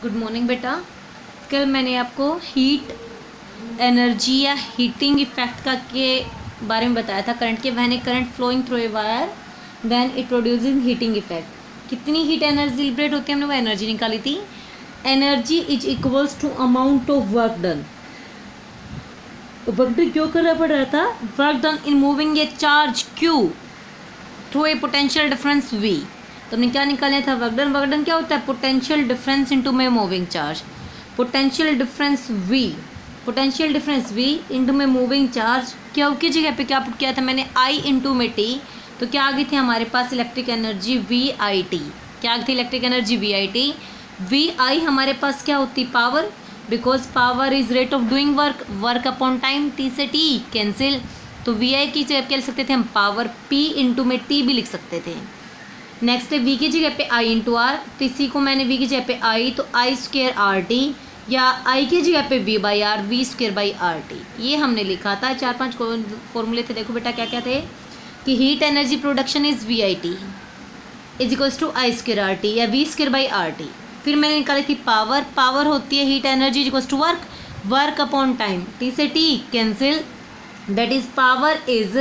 Good morning बेटा। कल मैंने आपको हीट एनर्जी या हीटिंग इफेक्ट का के बारे में बताया था। करंट के when a current flowing through a wire then it producing heating effect. कितनी हीट एनर्जी लिबरेट होती है, हमने वो एनर्जी निकाली थी। Energy is equals to amount of work done. Work done क्यों करना पड़ रहा था? Work done in moving a charge Q through a potential difference V. तो हमने क्या निकाला था? वर्क डन क्या होता है? पोटेंशियल डिफरेंस इनटू में moving charge. Potential difference V into में मूविंग चार्ज। क्या की जगह पे क्या पुट किया था मैंने? आई इनटू में टी। तो क्या आ गई थी हमारे पास? Electric energy V I T. क्या आ गई थी? Electric energy V I T. V I हमारे पास क्या होती? Power, because power is rate of doing work upon time. T से टी कैंसिल, तो वी आई की जगह क्या लिख सकते थे हम? पावर। पी इंटू में टी भी लिख सकते थे। नेक्स्ट है वी की जगह पे आई इंटू आर। तो इसी को मैंने वी की जगह पे आई, तो आई स्क्वेयर आर टी, या आई की जगह पे V by R, V square by R T. ये हमने लिखा था। 4-5 फॉर्मूले थे। देखो बेटा क्या क्या थे कि heat energy production is V I T is equals to I square R T या V square by R T. फिर मैंने निकाली थी पावर। पावर होती है heat energy is equals to work upon time. T से T cancel, that is power is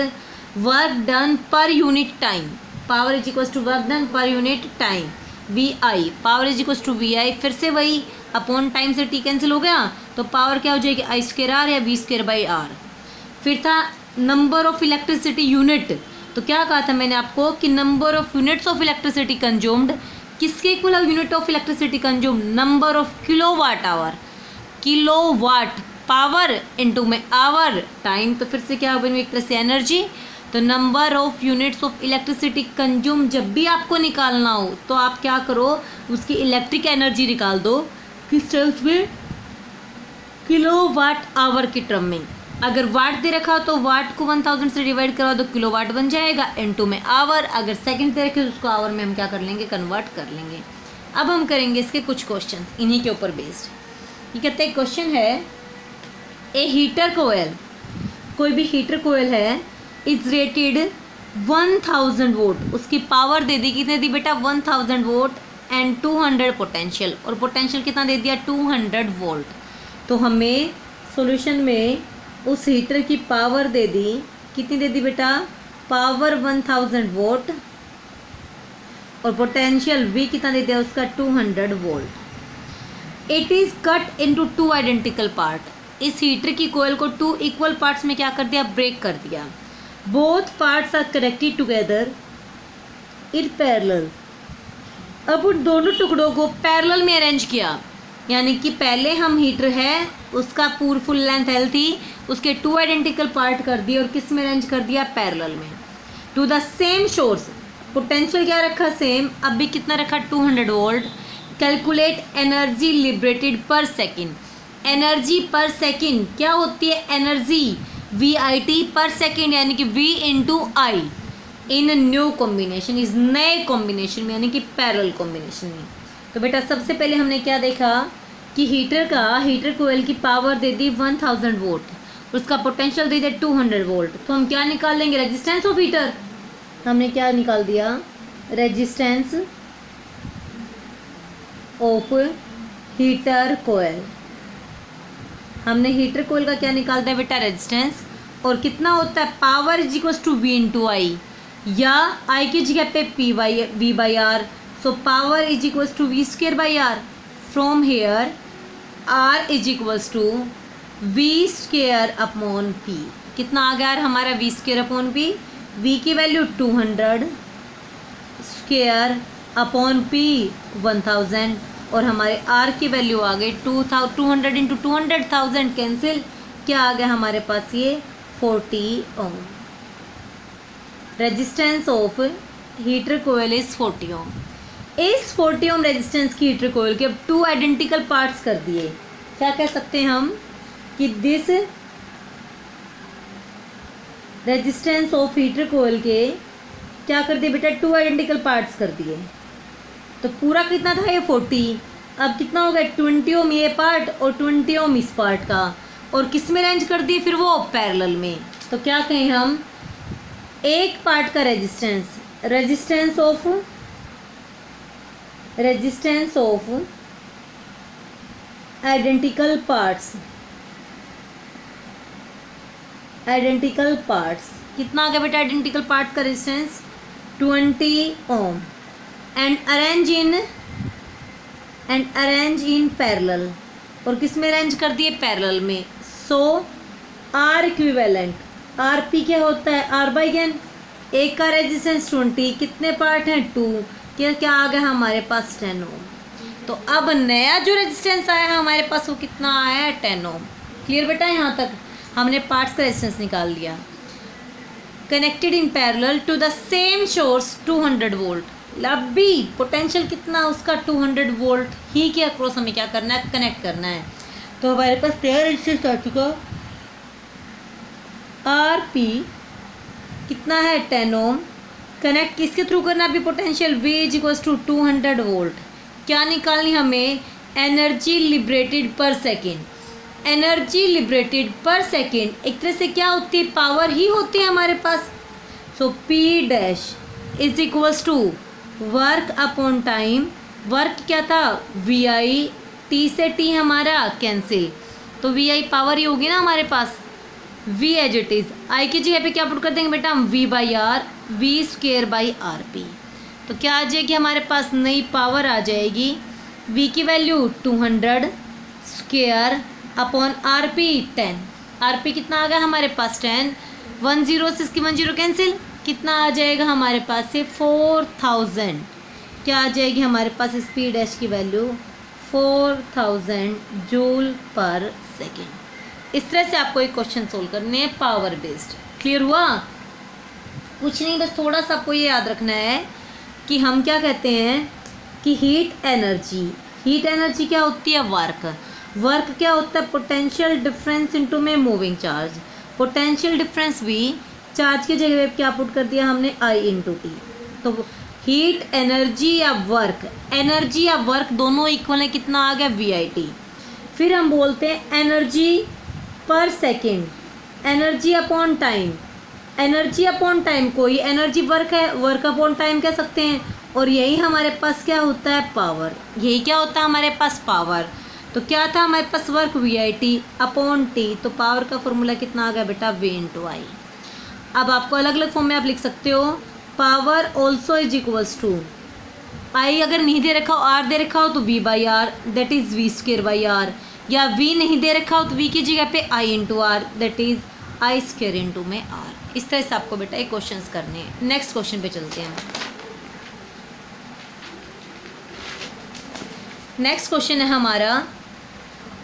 work done per unit time. Power is equals to work done per unit time. V I, power is equals to V आई, फिर से वही upon time से T cancel हो गया, तो power क्या हो जाएगी? आई स्क्वेयर आर या वी स्क्वेयर बाई आर। फिर था नंबर ऑफ इलेक्ट्रिसिटी यूनिट। तो क्या कहा था मैंने आपको कि number of units of electricity consumed किसके इक्वल है? Unit of electricity consumed number of kilowatt hour. Kilowatt power into में आवर टाइम, तो फिर से क्या होगा? एक तरह से एनर्जी। तो number of units of electricity consume जब भी आपको निकालना हो तो आप क्या करो? उसकी इलेक्ट्रिक एनर्जी निकाल दो। किस टर्म्स में? किलोवाट आवर की टर्म में। अगर वाट दे रखा हो तो वाट को 1000 से डिवाइड करा दो, किलोवाट बन जाएगा। इनटू में आवर। अगर सेकंड दे रखे तो उसको आवर में हम क्या कर लेंगे? कन्वर्ट कर लेंगे। अब हम करेंगे इसके कुछ क्वेश्चन इन्हीं के ऊपर बेस्ड। ये कहते हैं क्वेश्चन है, ए हीटर कोयल, कोई भी हीटर कोयल है, इज रेटेड 1000 वोल्ट। उसकी पावर दे दी, कितने दी बेटा? 1000 वोल्ट एंड 200 पोटेंशियल। और पोटेंशियल कितना दे दिया? 200 वोल्ट। तो हमें सॉल्यूशन में उस हीटर की पावर दे दी, कितनी दे दी बेटा? पावर 1000 वोल्ट, और पोटेंशियल वी कितना दे दिया उसका? 200 volt. It is cut into 2 identical part. इस हीटर की कोयल को 2 इक्वल पार्ट्स में क्या कर दिया? ब्रेक कर दिया। Both parts are connected together in parallel. अब उन दोनों टुकड़ों को पैरेलल में अरेंज किया, यानी कि पहले हम हीटर है उसका पूरी फुल लेंथ एल थी, उसके 2 आइडेंटिकल पार्ट कर दिए और किस में अरेंज कर दिया? पैरेलल में। To the same source. Potential क्या रखा? सेम। अब भी कितना रखा? 200 volt. Calculate energy liberated per second. Energy per second क्या होती है? Energy V I T per second, यानी कि V into I in new combination, इस नए कॉम्बिनेशन में, यानी कि पैरेलल कॉम्बिनेशन में। तो बेटा सबसे पहले हमने क्या देखा कि हीटर कोयल की पावर दे दी 1000 वोल्ट, उसका पोटेंशियल दे दिया 200 वोल्ट। तो हम क्या निकाल लेंगे? Resistance of heater. हमने क्या निकाल दिया? रेजिस्टेंस ऑफ हीटर कोयल। हमने हीटर कोयल का क्या निकालता है बेटा? रेजिस्टेंस। और कितना होता है? Power is equal to V into I, या आई की जगह पे V by R. So power is equal to V square by R. From here R is equal to V square upon P. कितना आ गया हमारा? V square upon P. V की value 200 square upon P 1000, और हमारे are की value आ गई 200 into 200,000 cancel. क्या आ गया हमारे पास? ये 40 ohm. Resistance of heater coil is 40 ohm. इस 40 ओम रेजिस्टेंस की हीटर कोयल के अब 2 आइडेंटिकल पार्ट्स कर दिए। क्या कह सकते हैं हम कि दिस रेजिस्टेंस ऑफ हीटर कोयल के क्या कर दिए बेटा? 2 आइडेंटिकल पार्ट्स कर दिए। तो पूरा कितना था? ये 40। अब कितना हो गया? 20 ओम ये पार्ट और 20 ओम इस पार्ट का, और किस में रेंज कर दिए? फिर वो पैरेलल में। तो क्या कहें हम? एक पार्ट का रेजिस्टेंस ऑफ आइडेंटिकल पार्ट्स कितना आ गया बेटा आइडेंटिकल पार्ट्स का resistance 20 ohm and arrange in parallel, और किस में अरेंज कर दिए पैरेलल में। सो आर इक्विवेलेंट आर पी क्या होता है आर बाई एन, एक का रेजिस्टेंस 20, कितने पार्ट हैं 2, क्या आ गया हमारे पास 10 ओम। तो अब नया जो रेजिस्टेंस आया है हमारे पास वो कितना आया है 10 ओम। क्लियर बेटा, यहाँ तक हमने पार्ट्स का रेजिस्टेंस निकाल लिया। Connected in parallel to the same source 200 volt, अब भी पोटेंशियल कितना उसका 200 वोल्ट ही के अक्रॉस हमें क्या करना है कनेक्ट करना है। तो हमारे पास नया रेजिस्टेंस आ चुका आर पी कितना है 10 ओम। कनेक्ट किसके थ्रू करना है अभी potential V is equals to 200 volt. क्या निकालनी हमें energy liberated per second. Energy liberated per second एक तरह से क्या होती है पावर ही होती है हमारे पास। So P dash is equals to work upon time. Work क्या था VI, T से T हमारा कैंसिल, तो VI पावर ही होगी ना हमारे पास। V as it is, I की जगह पे क्या पुट कर देंगे बेटा हम V by R, V square by R P. तो क्या आ जाएगी हमारे पास नई पावर आ जाएगी V की value 200 square upon R P 10। R P कितना आ गया हमारे पास 10, 10 से इसकी 10 कैंसिल, कितना आ जाएगा हमारे पास से 4000। क्या आ जाएगी हमारे पास स्पी डैश की वैल्यू 4000 जूल पर सेकेंड। इस तरह से आपको एक क्वेश्चन सोल्व करने हैं पावर बेस्ड। क्लियर हुआ? कुछ नहीं, बस थोड़ा सा आपको ये याद रखना है कि हम क्या कहते हैं कि हीट एनर्जी क्या होती है वर्क क्या होता है पोटेंशियल डिफरेंस इनटू में moving charge. Potential difference V, charge की जगह पे क्या पुट कर दिया हमने I इंटू टी। तो हीट एनर्जी या वर्क दोनों इक्वल है, कितना आ गया VIT। फिर हम बोलते हैं energy per second, energy upon time कोई एनर्जी वर्क है, वर्क अपॉन टाइम कह सकते हैं, और यही हमारे पास क्या होता है पावर। यही क्या होता है हमारे पास पावर। तो क्या था हमारे पास वर्क VIT अपॉन T, तो पावर का फॉर्मूला कितना आ गया बेटा V इंटू आई। अब आपको अलग अलग फॉर्म में आप लिख सकते हो power also is equals to I, अगर नहीं दे रखा हो R दे रखा हो तो V by R that is V square by R, या V नहीं दे रखा हो तो V की जगह पे I into R that is I square into में R। इस तरह से आपको बेटा ये क्वेश्चंस करने हैं। नेक्स्ट क्वेश्चन पे चलते हैं। नेक्स्ट क्वेश्चन है हमारा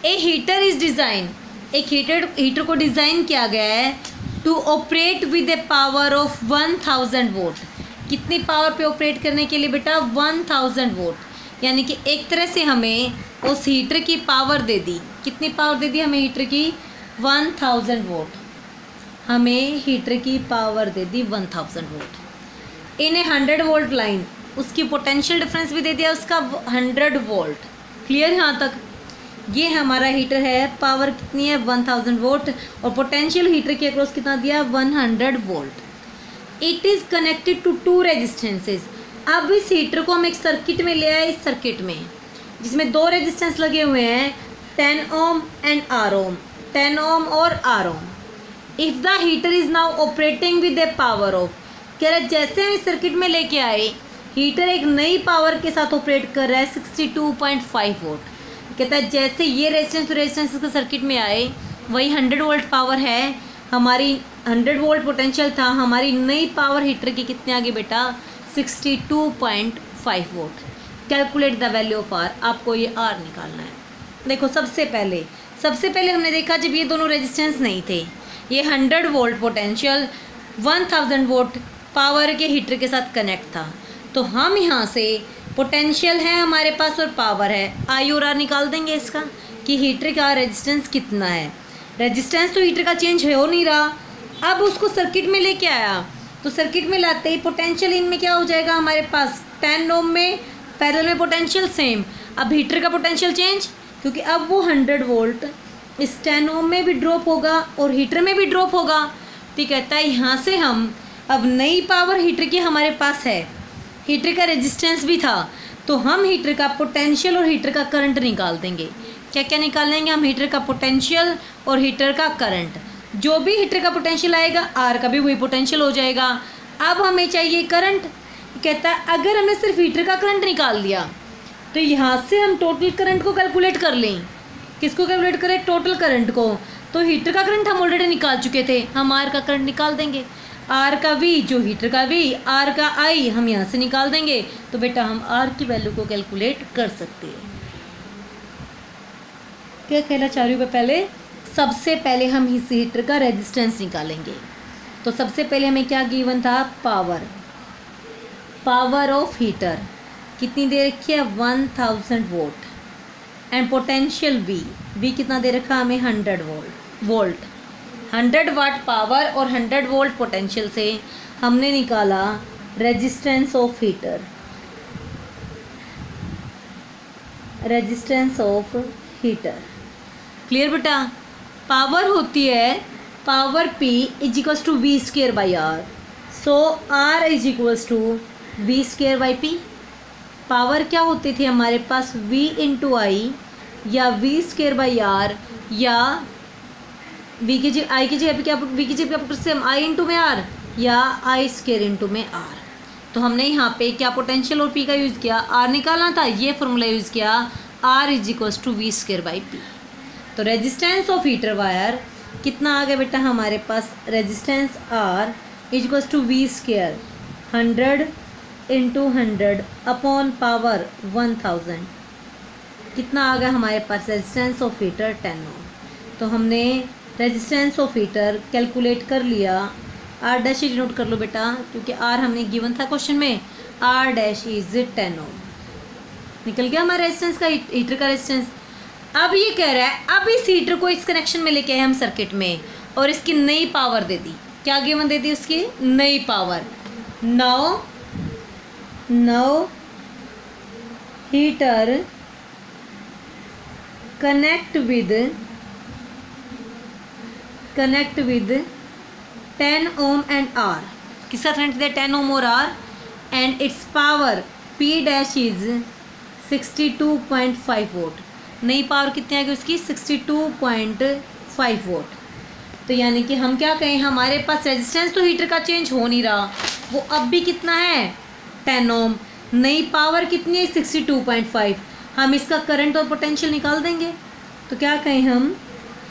ए हीटर इज डिज़ाइन, एक हीटर को डिज़ाइन किया गया है to operate with a power of 1000 volt. कितनी पावर पे ऑपरेट करने के लिए बेटा 1000 वोल्ट, यानी कि एक तरह से हमें उस हीटर की पावर दे दी। कितनी पावर दे दी हमें हीटर की 1000 वोल्ट, हमें हीटर की पावर दे दी 1000 वोल्ट इन ए 100 वोल्ट लाइन। उसकी पोटेंशियल डिफरेंस भी दे दिया उसका 100 वोल्ट। क्लियर यहाँ तक? ये हमारा हीटर है, पावर कितनी है 1000 वोल्ट, और पोटेंशियल हीटर के अक्रॉस कितना दिया 100 volt. It is connected to 2 resistances. अब इस हीटर को हम एक सर्किट में ले आए, इस सर्किट में जिसमें 2 रेजिस्टेंस लगे हुए हैं 10 ohm and R Om, 10 ohm और R ohm. If the heater is now operating with a power of, कह रहे जैसे हम इस सर्किट में लेके आए हीटर एक नई पावर के साथ ऑपरेट कर रहा है 62.5 वोल्ट। कहता है जैसे ये रेजिस्टेंस के सर्किट में आए वही 100 वोल्ट पावर है हमारी, 100 वोल्ट पोटेंशियल था, हमारी नई पावर हीटर की कितने आ गई बेटा 62.5 volt. Calculate the value of R, आपको ये R निकालना है। देखो सबसे पहले हमने देखा जब ये दोनों रेजिस्टेंस नहीं थे, ये 100 वोल्ट पोटेंशियल 1000 वोल्ट पावर के हीटर के साथ कनेक्ट था, तो हम यहाँ से पोटेंशियल है हमारे पास और पावर है, I और R निकाल देंगे इसका कि हीटर का रेजिस्टेंस कितना है। रेजिस्टेंस तो हीटर का चेंज हो नहीं रहा, अब उसको सर्किट में लेके आया, तो सर्किट में लाते ही पोटेंशियल इनमें क्या हो जाएगा हमारे पास 10 ओम में पैरेलल में पोटेंशियल सेम। अब हीटर का पोटेंशियल चेंज, क्योंकि अब वो 100 वोल्ट इस 10 ओम में भी ड्रॉप होगा और हीटर में भी ड्रॉप होगा। तो कहता है यहाँ से हम अब नई पावर हीटर की हमारे पास है, हीटर का रेजिस्टेंस भी था, तो हम हीटर का पोटेंशियल और हीटर का करंट निकाल देंगे। क्या क्या निकालेंगे हम? हीटर का पोटेंशियल और हीटर का करंट। जो भी हीटर का पोटेंशियल आएगा आर का भी वही पोटेंशियल हो जाएगा। अब हमें चाहिए करंट। कहता है अगर हमने सिर्फ हीटर का करंट निकाल दिया तो यहाँ से हम टोटल करंट को कैलकुलेट कर लें। किसको कैलकुलेट करें? टोटल करंट को। तो हीटर का करंट हम ऑलरेडी निकाल चुके थे, हम आर का करंट निकाल देंगे। आर का वी जो हीटर का वी, आर का आई हम यहाँ से निकाल देंगे। तो बेटा हम आर की वैल्यू को कैलकुलेट कर सकते हैं। क्या कहना चाह रही हूँ मैं? पहले सबसे पहले हम इस हीटर का रेजिस्टेंस निकालेंगे। तो सबसे पहले हमें क्या गिवन था? पावर ऑफ हीटर कितनी दे रखी है? 1000 वोल्ट। एंड पोटेंशियल वी कितना दे रखा हमें? 100 वोल्ट। 100 वाट पावर और 100 वोल्ट पोटेंशियल से हमने निकाला resistance of heater. Resistance of heater clear बेटा? पावर होती है power P is equals to V square by R. So R is equals to V square by P। Power क्या होती थी हमारे पास? V इंटू आई या वी स्क्वेयर बाई आर या वी की जगह आई की जगह पे क्या वी की जगह पे सेम आई इंटू में आर या आई स्क्वेयर इंटू में आर। तो हमने यहाँ पे क्या पोटेंशियल और P का यूज़ किया? R निकालना था, ये फॉर्मूला यूज़ किया R is equals to V square by P। तो रेजिस्टेंस ऑफ हीटर वायर कितना आ गया बेटा हमारे पास? Resistance R is equals to V square 100 into 100 upon power 1000। कितना आ गया हमारे पास? Resistance of heater 10 ohm. तो हमने रेजिस्टेंस ऑफ हीटर कैलकुलेट कर लिया। R डैश इज नोट कर लो बेटा, क्योंकि R हमने गिवन था क्वेश्चन में। R डैश इज 10 ओम। निकल गया हमारा रेजिस्टेंस का, हीटर का रेजिस्टेंस। अब ये कह रहा है अब इस हीटर को इस कनेक्शन में लेके आए हम सर्किट में और इसकी नई पावर दे दी। क्या गिवन दे दी? उसकी नई power. Now heater connect with 10 ohm and R। किसका कनेक्ट दिया? 10 ओम और R। And it's power P dash is 62.5 volt. नई पावर कितनी आ गई उसकी? 62.5 वोल्ट। तो यानी कि हम क्या कहें, हमारे पास रेजिस्टेंस तो हीटर का चेंज हो नहीं रहा, वो अब भी कितना है? 10 ओम। नई पावर कितनी है? 62.5। हम इसका करंट और पोटेंशियल निकाल देंगे। तो क्या कहें हम?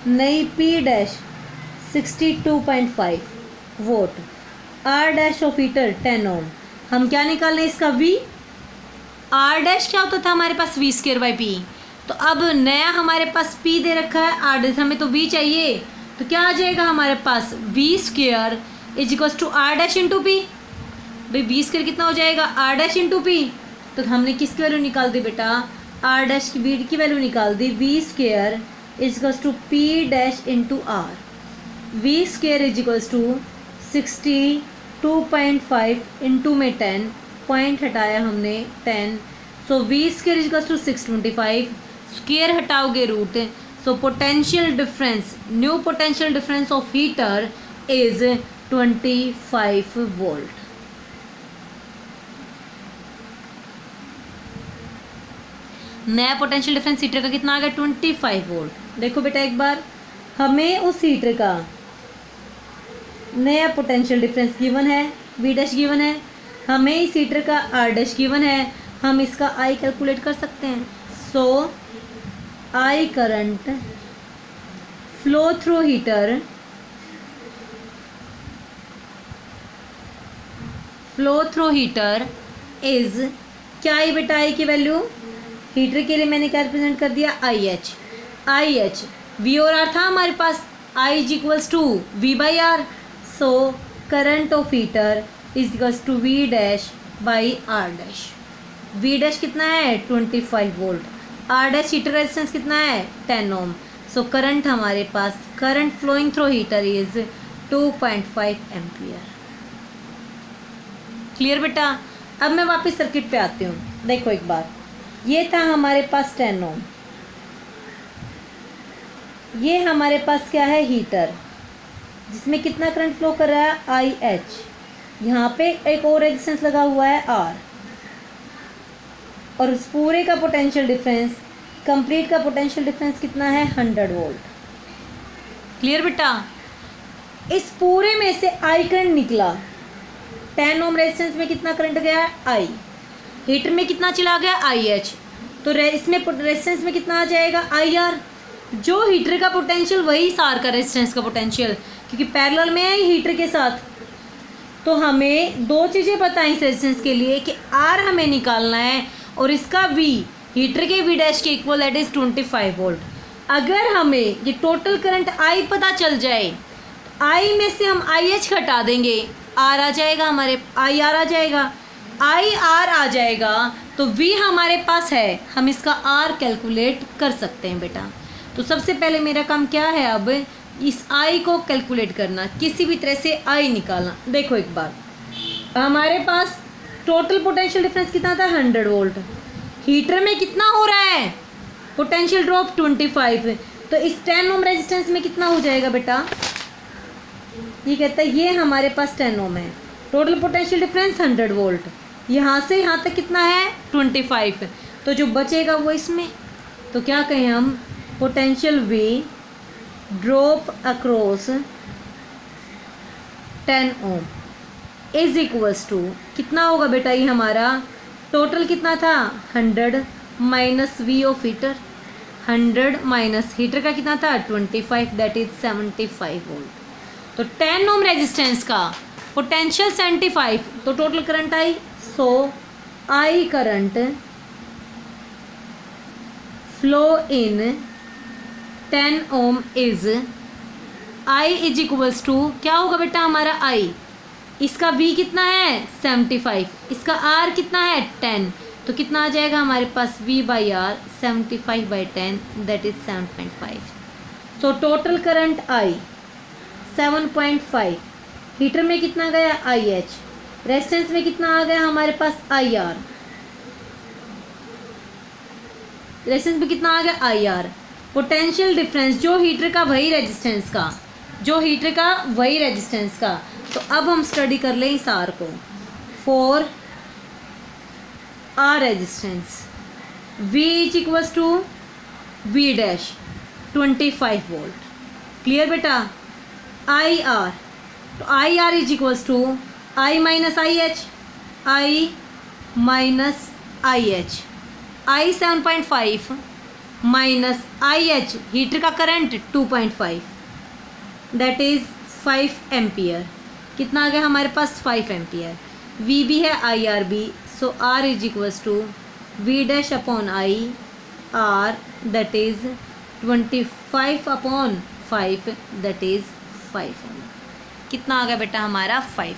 नई P dash 62.5 volt, R dash of heater 10 ओम। हम क्या निकालें? इसका V। R डैश क्या होता था हमारे पास? V square by P। तो अब नया हमारे पास P दे रखा है, R डैश हमें तो V चाहिए। तो क्या आ जाएगा हमारे पास? V square is equals to R dash into P। भाई वी स्क्वेयर कितना हो जाएगा? R dash into P। तो हमने किसकी वैल्यू निकाल दी बेटा? R डैश की V की वैल्यू निकाल दी। V square is equals to P dash into R। V square is equals to 62.5 into में 10, पॉइंट हटाया हमने 10। So V square is equals to 625। Square हटाओगे root. So potential difference, new potential difference of heater is 25 volt. नया potential difference heater का कितना आ गया? 25 volt. देखो बेटा एक बार, हमें उस हीटर का नया पोटेंशियल डिफरेंस गिवन है, वी डैश गिवन है, हमें इस हीटर का आर डैश गिवन है। हम इसका आई कैलकुलेट कर सकते हैं। So I current flow through heater, is क्या है बेटा? आई की वैल्यू हीटर के लिए मैंने क्या रिप्रेजेंट कर दिया? I H. वी और आर था हमारे पास। I is equals to V by R. So current of heater is equals to V dash by R dash. V dash कितना है? 25 volt. R dash heater resistance कितना है? 10 ओम। सो करंट हमारे पास, current flowing through heater is 2.5 ampere. Clear बेटा? अब मैं वापस सर्किट पे आती हूँ। देखो एक बार, ये था हमारे पास 10 ओम, ये हमारे पास क्या है? हीटर, जिसमें कितना करंट फ्लो कर रहा है? I H. यहाँ पे एक और रेजिस्टेंस लगा हुआ है R। और उस पूरे का पोटेंशियल डिफरेंस, कंप्लीट का पोटेंशियल डिफरेंस कितना है 100 वोल्ट। क्लियर बेटा। इस पूरे में से आई करंट निकला, 10 ओम रेजिस्टेंस में कितना करंट गया है आई, हीटर में कितना चला गया आई एच, तो इसमें रेजिस्टेंस में कितना आ जाएगा आई आर। जो हीटर का पोटेंशियल वही सार का रेजिस्टेंस का पोटेंशियल, क्योंकि पैरेलल में है हीटर के साथ। तो हमें दो चीज़ें पता है इस रेजिस्टेंस के लिए कि आर हमें निकालना है और इसका वी हीटर के वी डैश के इक्वल, दैट इज 25 वोल्ट। अगर हमें ये टोटल करंट आई पता चल जाए, आई में से हम आई एच घटा देंगे, आर आ जाएगा हमारे, आई आर आ जाएगा, आई आर आ जाएगा, तो वी हमारे पास है, हम इसका आर कैलकुलेट कर सकते हैं बेटा। तो सबसे पहले मेरा काम क्या है, अब इस आई को कैलकुलेट करना, किसी भी तरह से आई निकालना। देखो एक बार, हमारे पास टोटल पोटेंशियल डिफरेंस कितना था 100 वोल्ट, हीटर में कितना हो रहा है पोटेंशियल ड्रॉप 25, तो इस 10 ओम रेजिस्टेंस में कितना हो जाएगा बेटा, ये कहता है ये हमारे पास 10 ओम है, टोटल पोटेंशियल डिफरेंस 100 वोल्ट, यहाँ से यहाँ तक कितना है 25, तो जो बचेगा वो इसमें, तो क्या कहें हम, potential V drop across 10 ohm is equals to कितना होगा बेटा, ये हमारा टोटल कितना था 100 minus V of heater, 100 minus heater का कितना था 25, दैट इज 75 वोल्ट। तो 10 ओम रेजिस्टेंस का पोटेंशियल 75, तो total current I, so I current flow in 10 ohm is I is equals to क्या होगा बेटा हमारा आई, इसका V कितना है 75, इसका R कितना है 10, तो कितना आ जाएगा हमारे पास V by R 75/10, that is 7.5। So total current I 7.5, heater में कितना गया IH, रेजिस्टेंस में कितना आ गया हमारे पास IR, रेजिस्टेंस में कितना आ गया IR, पोटेंशियल डिफरेंस जो हीटर का वही रेजिस्टेंस का, जो हीटर का वही रेजिस्टेंस का। तो अब हम स्टडी कर लें इस आर को, for R resistance V is equals to V dash 25 volt. Clear बेटा। आई आर, तो I R is equals to I minus I H, I minus I H, I 7.5 minus I H heater का current 2.5, that is 5 ampere, कितना आ गया हमारे पास 5 ampere. V भी है I R B, so R is equals to V dash upon I R, that is 25/5, that is 5। कितना आ गया बेटा हमारा 5।